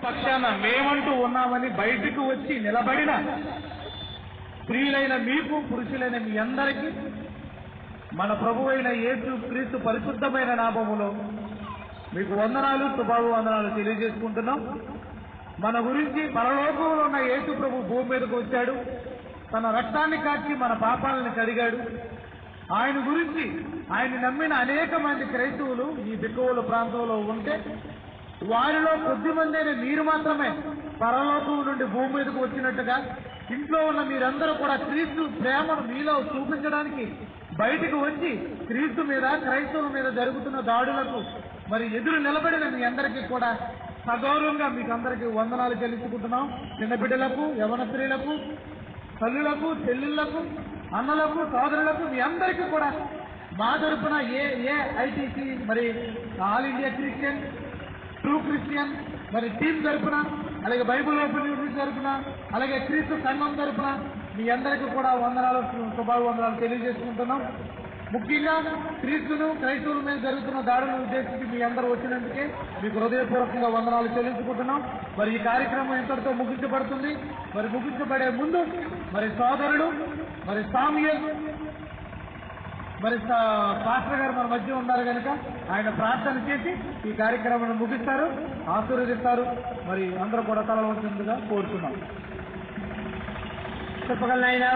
పక్షాన మేమంటూ ఉన్నామని బయటకు వచ్చి నిలబడిన స్త్రీలైన మీకు, పురుషులైన మీ అందరికీ మన ప్రభువైన యేసు క్రీస్తు పరిశుద్ధమైన నామములో మీకు వందనాలు, శుభాభివందనాలు తెలియజేసుకుంటున్నాం. మన గురించి పరలోకంలో ఉన్న యేసు ప్రభు భూమి మీదకు వచ్చాడు. తన రక్తాన్ని కాచి మన పాపాలను కడిగాడు. ఆయన గురించి ఆయన నమ్మిన అనేక మంది క్రైస్తవులు ఈ బిక్కవోలు ప్రాంతంలో ఉంటే వారిలో కొద్ది మందైన మీరు మాత్రమే పరలోకం నుండి భూమి మీదకు వచ్చినట్టుగా ఇంట్లో ఉన్న మీరందరూ కూడా క్రీస్తు ప్రేమను మీలో చూపించడానికి బయటకు వచ్చి క్రీస్తు మీద, క్రైస్తవుల మీద జరుగుతున్న దాడులకు మరి ఎదురు నిలబడిన మీ అందరికీ కూడా సగౌరవంగా మీకు అందరికీ వందనాలు చెల్లించుకుంటున్నాం. చిన్నబిడ్డలకు, యవన స్త్రీలకు, తల్లులకు, చెల్లెళ్లకు, అన్నలకు, సోదరులకు మీ అందరికీ కూడా మా తరఫున ఏఐటీసీ మరి all India Christian, true Christian మరి టీం తరఫున, అలాగే బైబుల్ ఓపెన్ యూనివర్సిటీ తరఫున, అలాగే క్రీస్తు సంఘం తరఫున మీ అందరికీ కూడా వందనాలు, శుభాభివందనాలు తెలియజేసుకుంటున్నాం. ముఖ్యంగా క్రీస్తును, క్రైస్తవుల మీద జరుగుతున్న దాడులను ఉద్దేశించి మీ అందరూ వచ్చినందుకే మీకు హృదయపూర్వకంగా వందనాలు చెల్లించుకుంటున్నాం. మరి ఈ కార్యక్రమం ఇంతటితో ముగించబడుతుంది. మరి ముగించబడే ముందు మరి సోదరుడు మరి సామ్యూయల్ మరి పాస్టర్ గారు మన మధ్య ఉన్నారు కనుక ఆయన ప్రార్థన చేసి ఈ కార్యక్రమాన్ని ముగిస్తారు, ఆశీర్వదిస్తారు. మరి అందరూ కూడా తల వంచుగా కోరుతున్నాం. చెప్పగలనైనా